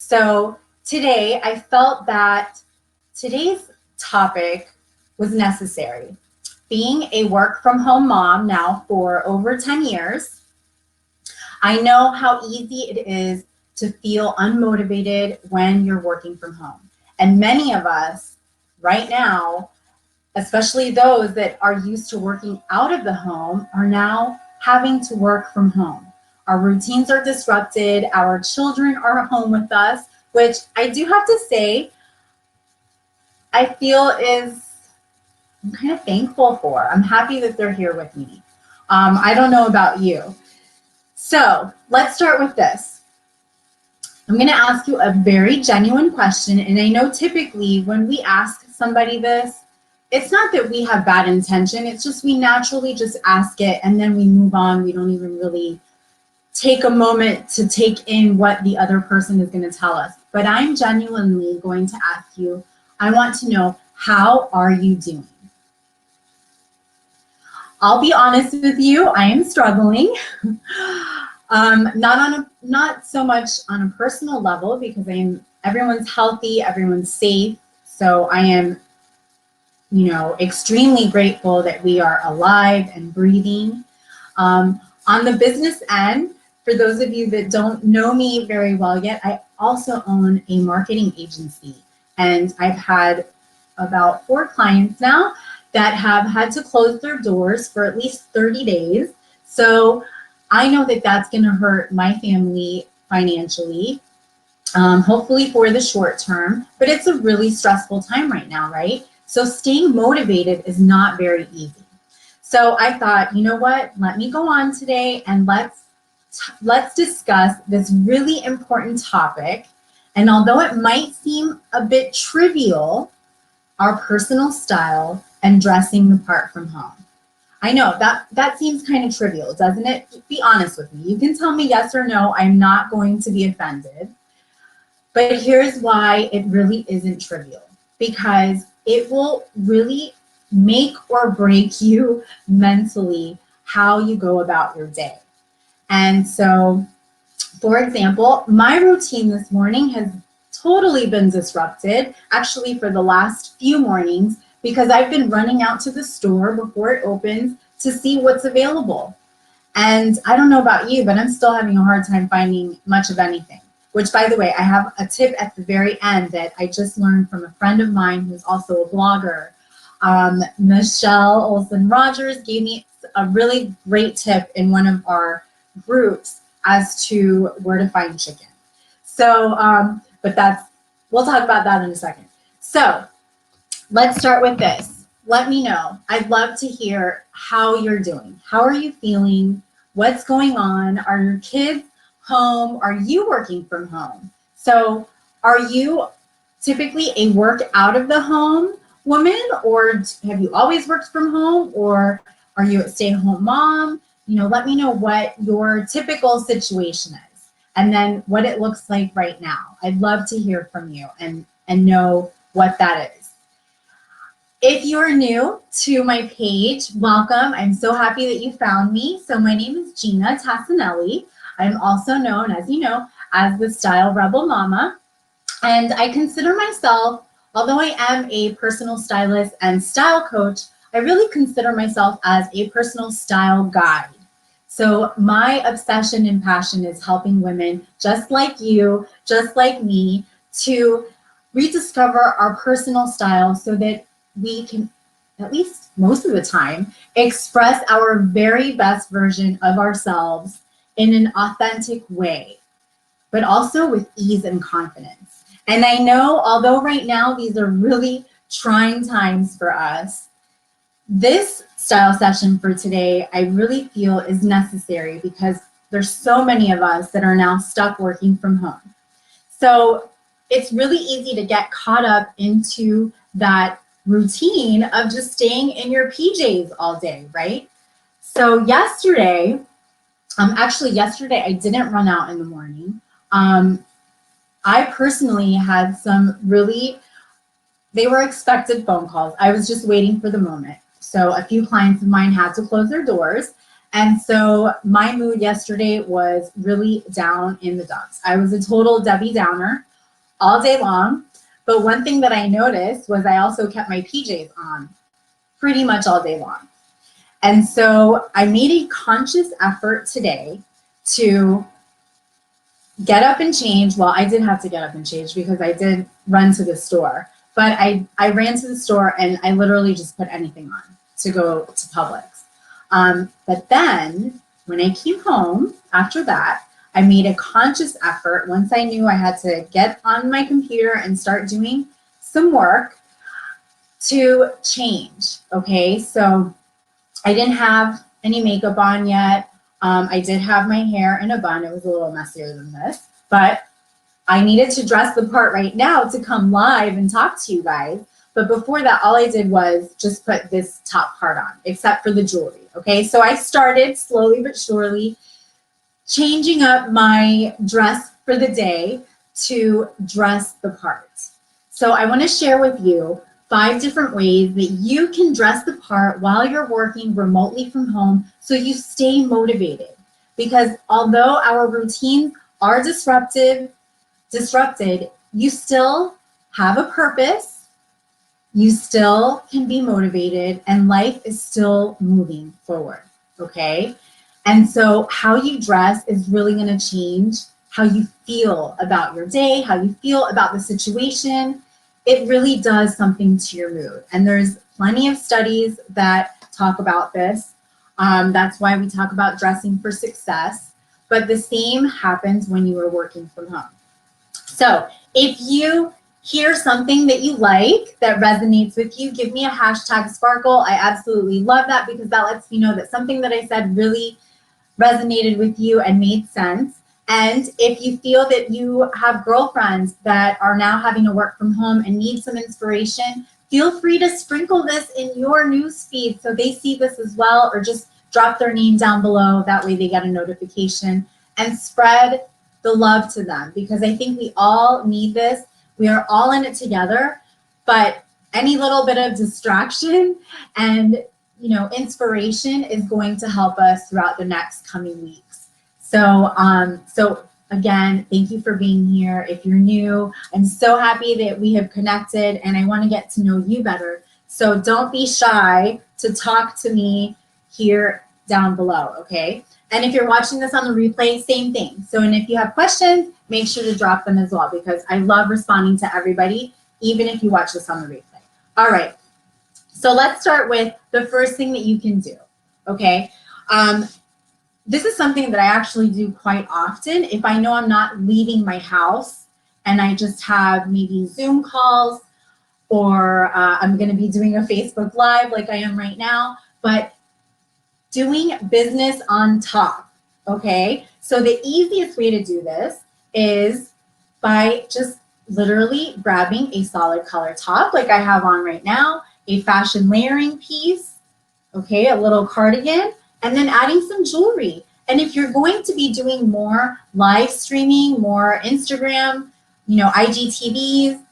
So today I felt that today's topic was necessary. Being a work from home mom now for over 10 years, I know how easy it is to feel unmotivated when you're working from home. And many of us right now, especially those that are used to working out of the home, are now having to work from home. Our routines are disrupted, our children are home with us, which I do have to say, I feel is I'm kind of thankful for. I'm happy that they're here with me. I don't know about you. So let's start with this. I'm going to ask you a very genuine question. And I know typically when we ask somebody this, it's not that we have bad intention. It's just we naturally just ask it and then we move on. We don't even really take a moment to take in what the other person is going to tell us. But I'm genuinely going to ask you, I want to know, how are you doing? I'll be honest with you, I am struggling. Not so much on a personal level because everyone's healthy, everyone's safe. So I am, extremely grateful that we are alive and breathing. On the business end, for those of you that don't know me very well yet, I also own a marketing agency, and I've had about 4 clients now that have had to close their doors for at least 30 days. So I know that that's going to hurt my family financially, hopefully for the short term, but it's a really stressful time right now, right? So staying motivated is not very easy. So I thought, you know what, let me go on today and let's discuss this really important topic. And although it might seem a bit trivial, our personal style and dressing the part from home. I know that seems kind of trivial, doesn't it? Be honest with me. You can tell me yes or no. I'm not going to be offended. But here's why it really isn't trivial. Because it will really make or break you mentally how you go about your day. And so, for example, my routine this morning has totally been disrupted, actually for the last few mornings, because I've been running out to the store before it opens to see what's available. And I don't know about you, but I'm still having a hard time finding much of anything. Which, by the way, I have a tip at the very end that I just learned from a friend of mine who's also a blogger. Michelle Olsen-Rogers gave me a really great tip in one of our groups as to where to find chicken. So, we'll talk about that in a second. So let's start with this. Let me know. I'd love to hear how you're doing. How are you feeling? What's going on? Are your kids home? Are you working from home? So are you typically a work out of the home woman, or have you always worked from home, or are you a stay-at-home mom? Let me know what your typical situation is and then what it looks like right now. I'd love to hear from you and know what that is. If you're new to my page, welcome. I'm so happy that you found me. So my name is Ginna Tassinelli. I'm also known, as you know, as the Style Rebel Mama. And I consider myself, although I am a personal stylist and style coach, I really consider myself as a personal style guide. So my obsession and passion is helping women just like you, just like me, to rediscover our personal style so that we can, at least most of the time, express our very best version of ourselves in an authentic way, but also with ease and confidence. And I know, although right now these are really trying times for us, this style session for today, I really feel is necessary because there's so many of us that are now stuck working from home. So it's really easy to get caught up into that routine of just staying in your PJs all day, right? So yesterday I didn't run out in the morning. I personally had some they were expected phone calls. I was just waiting for the moment. So a few clients of mine had to close their doors. And so my mood yesterday was really down in the dumps. I was a total Debbie Downer. all day long. But one thing that I noticed was I also kept my PJs on pretty much all day long. And so I made a conscious effort today to get up and change. Well, I did have to get up and change because I did run to the store. But I ran to the store and I literally just put anything on to go to Publix. But then when I came home after that, I made a conscious effort once I knew I had to get on my computer and start doing some work to change. Okay, so I didn't have any makeup on yet. I did have my hair in a bun. It was a little messier than this, but I needed to dress the part right now to come live and talk to you guys. But before that, all I did was just put this top part on, except for the jewelry, okay? So I started slowly but surely changing up my dress for the day to dress the part. So I want to share with you 5 different ways that you can dress the part while you're working remotely from home so you stay motivated. Because although our routines are disrupted, you still have a purpose, you still can be motivated, and life is still moving forward, okay? And so how you dress is really going to change how you feel about your day, how you feel about the situation. It really does something to your mood. And there's plenty of studies that talk about this. That's why we talk about dressing for success. But the same happens when you are working from home. So if you hear something that you like, that resonates with you, give me a hashtag sparkle. I absolutely love that because that lets me know that something that I said really resonated with you and made sense. And if you feel that you have girlfriends that are now having to work from home and need some inspiration, feel free to sprinkle this in your news feed so they see this as well, or just drop their name down below. That way they get a notification, and spread the love to them, because I think we all need this. We are all in it together, but any little bit of distraction and inspiration is going to help us throughout the next coming weeks. So again, thank you for being here. If you're new, I'm so happy that we have connected and I want to get to know you better. So don't be shy to talk to me here down below, okay? And if you're watching this on the replay, same thing. So, and if you have questions, make sure to drop them as well, because I love responding to everybody, even if you watch this on the replay. All right. So let's start with the first thing that you can do, okay? This is something that I actually do quite often. If I know I'm not leaving my house and I just have maybe Zoom calls, or I'm gonna be doing a Facebook Live like I am right now, but doing business on top, okay? So the easiest way to do this is by just literally grabbing a solid color top like I have on right now, a fashion layering piece, okay, a little cardigan, and then adding some jewelry. And if you're going to be doing more live streaming, more Instagram, IGTVs,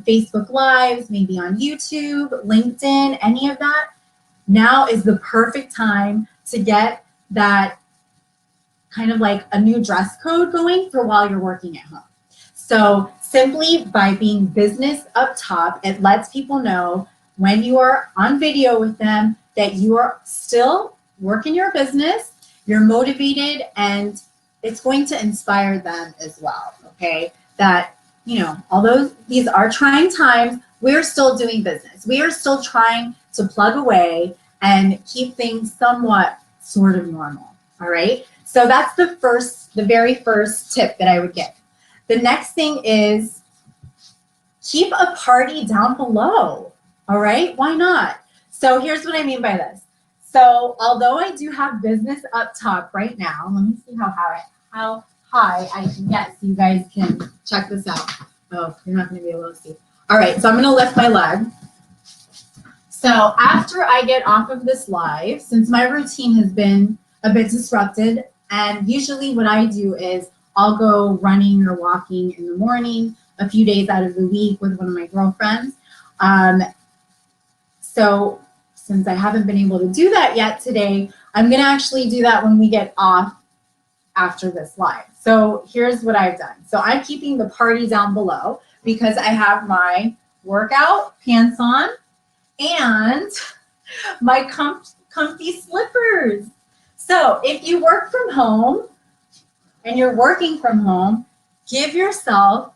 Facebook Lives, maybe on YouTube, LinkedIn, any of that, now is the perfect time to get that kind of like a new dress code going for while you're working at home. So simply by being business up top, it lets people know when you are on video with them that you are still working your business, you're motivated, and it's going to inspire them as well, okay? That, although these are trying times, we're still doing business. We are still trying to plug away and keep things somewhat sort of normal, all right? So that's the very first tip that I would give. The next thing is keep a party down below, all right? Why not? So here's what I mean by this. So although I do have business up top right now, let me see how high I can get so you guys can check this out. Oh, you're not gonna be able to see. All right, so I'm gonna lift my leg. So after I get off of this live, since my routine has been a bit disrupted, and usually what I do is I'll go running or walking in the morning a few days out of the week with one of my girlfriends. So since I haven't been able to do that yet today, I'm gonna actually do that when we get off after this live. So here's what I've done. So I'm keeping the party down below because I have my workout pants on and my comfy slippers. So if you work from home and you're working from home, give yourself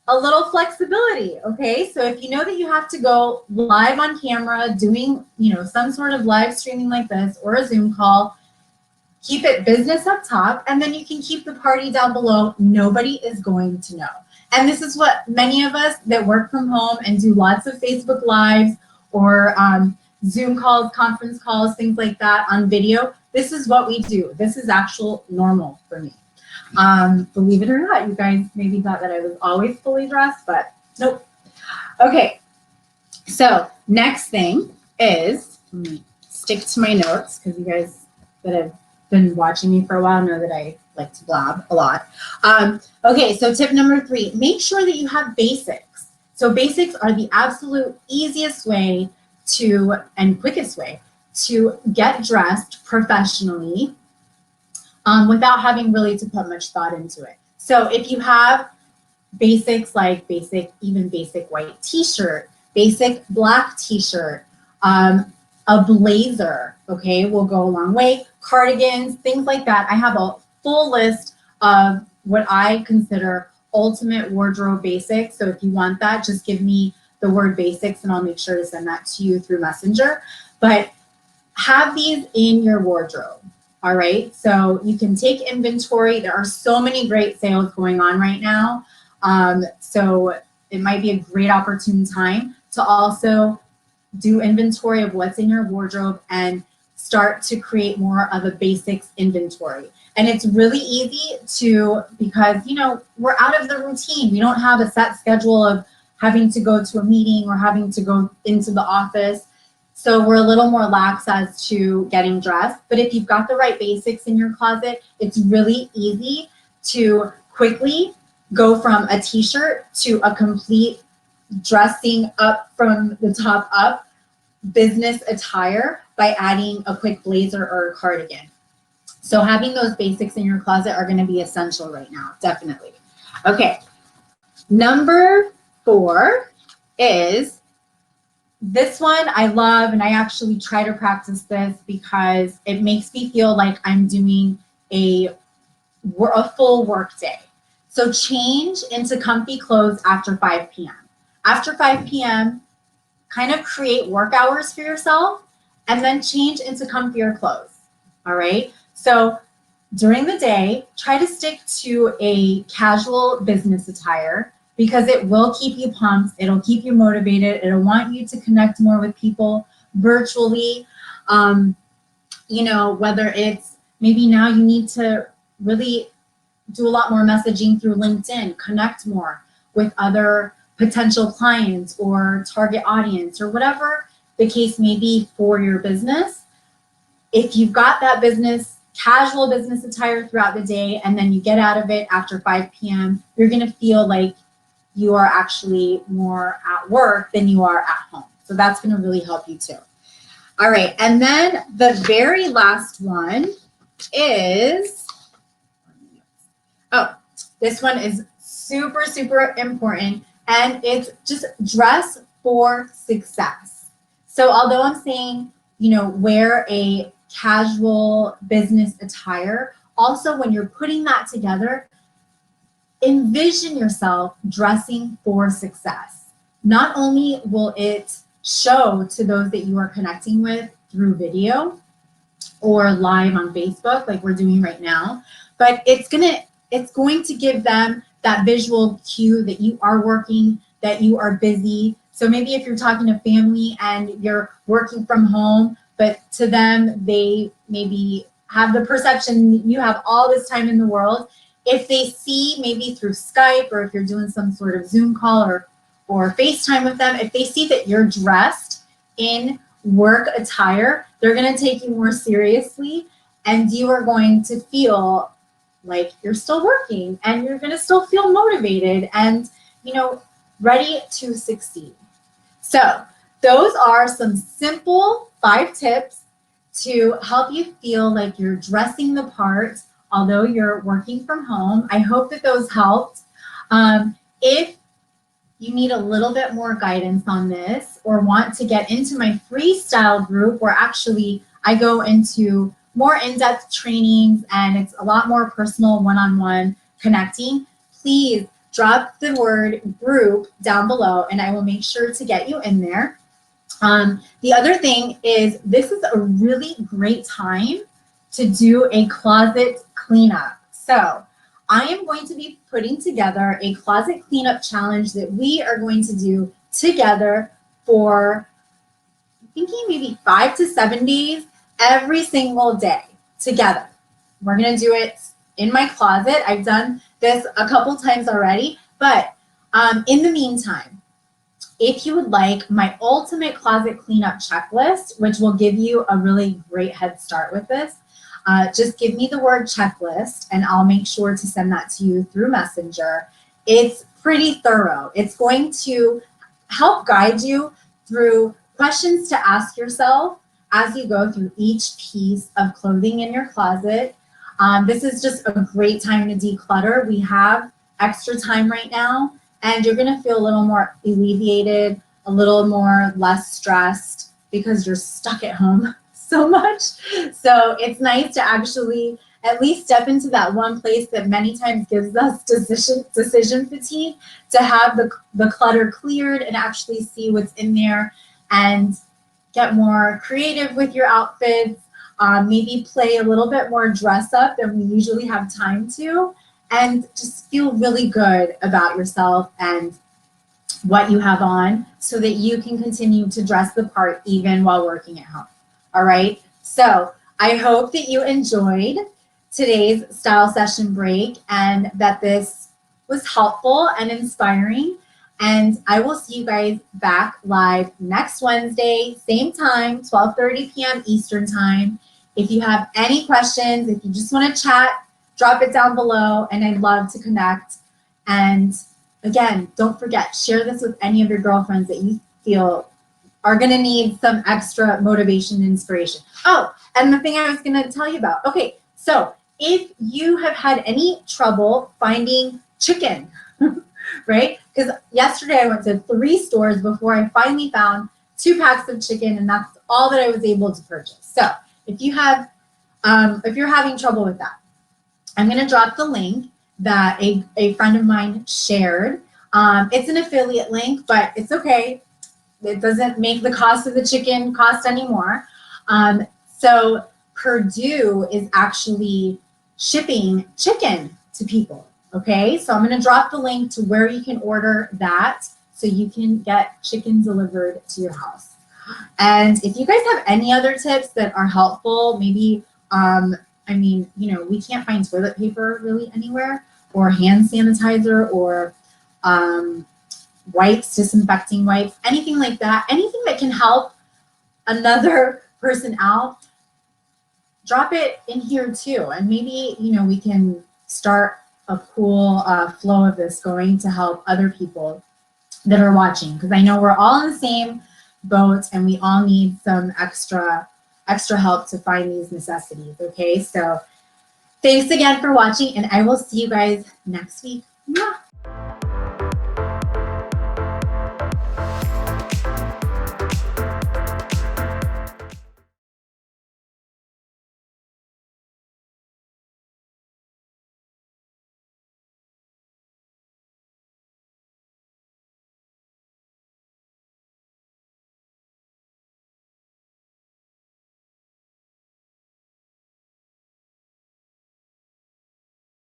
a little flexibility, okay? So if you know that you have to go live on camera doing, some sort of live streaming like this or a Zoom call, keep it business up top, and then you can keep the party down below. Nobody is going to know. And this is what many of us that work from home and do lots of Facebook Lives or Zoom calls, conference calls, things like that on video, this is what we do. This is actual normal for me. Believe it or not, you guys maybe thought that I was always fully dressed, but nope. Okay, so next thing is, let me stick to my notes because you guys that have been watching me for a while know that I like to blab a lot. Okay, so tip number 3, make sure that you have basics. So basics are the absolute easiest way and quickest way to get dressed professionally without having really to put much thought into it. So if you have basics like even basic white t-shirt, basic black t-shirt, a blazer, okay, will go a long way. Cardigans, things like that. I have a full list of what I consider ultimate wardrobe basics. So if you want that, just give me the word basics and I'll make sure to send that to you through Messenger. But have these in your wardrobe, all right? So you can take inventory. There are so many great sales going on right now. So it might be a great opportune time to also do inventory of what's in your wardrobe and start to create more of a basics inventory. And it's really easy because, we're out of the routine. We don't have a set schedule of having to go to a meeting or having to go into the office. So we're a little more lax as to getting dressed. But if you've got the right basics in your closet, it's really easy to quickly go from a t-shirt to a complete dressing up from the top up business attire by adding a quick blazer or a cardigan. So having those basics in your closet are going to be essential right now, definitely. Okay, number 4 is this one I love, and I actually try to practice this because it makes me feel like I'm doing a full work day. So change into comfy clothes after 5 p.m. After 5 p.m., kind of create work hours for yourself and then change into comfier clothes, all right? So during the day, try to stick to a casual business attire because it will keep you pumped, it'll keep you motivated, it'll want you to connect more with people virtually. Whether it's maybe now you need to really do a lot more messaging through LinkedIn, connect more with other potential clients or target audience or whatever the case may be for your business. If you've got that casual business attire throughout the day and then you get out of it after 5 p.m., you're gonna feel like you are actually more at work than you are at home. So that's gonna really help you too. All right, and then the very last one is, this one is super, super important, and it's just dress for success. So although I'm saying, wear a casual business attire, also when you're putting that together, envision yourself dressing for success. Not only will it show to those that you are connecting with through video or live on Facebook like we're doing right now, but it's going to give them that visual cue that you are working, that you are busy. So maybe if you're talking to family and you're working from home, but to them, they maybe have the perception you have all this time in the world. If they see maybe through Skype or if you're doing some sort of Zoom call or FaceTime with them, if they see that you're dressed in work attire, they're gonna take you more seriously and you are going to feel like you're still working and you're gonna still feel motivated and ready to succeed. So those are some simple 5 tips to help you feel like you're dressing the part although you're working from home. I hope that those helped. If you need a little bit more guidance on this or want to get into my freestyle group where actually I go into more in-depth trainings and it's a lot more personal one-on-one connecting, please drop the word group down below and I will make sure to get you in there. The other thing is this is a really great time to do a closet cleanup. So I am going to be putting together a closet cleanup challenge that we are going to do together for, I'm thinking maybe 5 to 7 days, every single day together. We're going to do it in my closet. I've done this a couple times already, but in the meantime, if you would like my ultimate closet cleanup checklist, which will give you a really great head start with this, just give me the word checklist and I'll make sure to send that to you through Messenger. It's pretty thorough. It's going to help guide you through questions to ask yourself as you go through each piece of clothing in your closet. This is just a great time to declutter. We have extra time right now, and you're going to feel a little more alleviated, a little more less stressed because you're stuck at home so much. So it's nice to actually at least step into that one place that many times gives us decision fatigue, to have the clutter cleared and actually see what's in there and get more creative with your outfits, maybe play a little bit more dress up than we usually have time to, and just feel really good about yourself and what you have on so that you can continue to dress the part even while working at home. All right, so I hope that you enjoyed today's style session break and that this was helpful and inspiring. And I will see you guys back live next Wednesday, same time, 12:30 p.m. Eastern time. If you have any questions, if you just want to chat, drop it down below and I'd love to connect. And again, don't forget, share this with any of your girlfriends that you feel are going to need some extra motivation and inspiration. Oh, and the thing I was going to tell you about. Okay, so if you have had any trouble finding chicken, right? Because yesterday I went to 3 stores before I finally found 2 packs of chicken, and that's all that I was able to purchase. So if you have, if you're having trouble with that, I'm going to drop the link that a friend of mine shared. It's an affiliate link, but it's okay. It doesn't make the cost of the chicken cost anymore. So Purdue is actually shipping chicken to people. Okay, so I'm going to drop the link to where you can order that so you can get chicken delivered to your house. And if you guys have any other tips that are helpful, maybe, I mean, you know, we can't find toilet paper really anywhere, or hand sanitizer, or wipes, disinfecting wipes, anything like that, anything that can help another person out, drop it in here too. And maybe, you know, we can start a cool flow of this going to help other people that are watching, because I know we're all in the same boat and we all need some extra help to find these necessities. Okay, so thanks again for watching and I will see you guys next week. Mwah.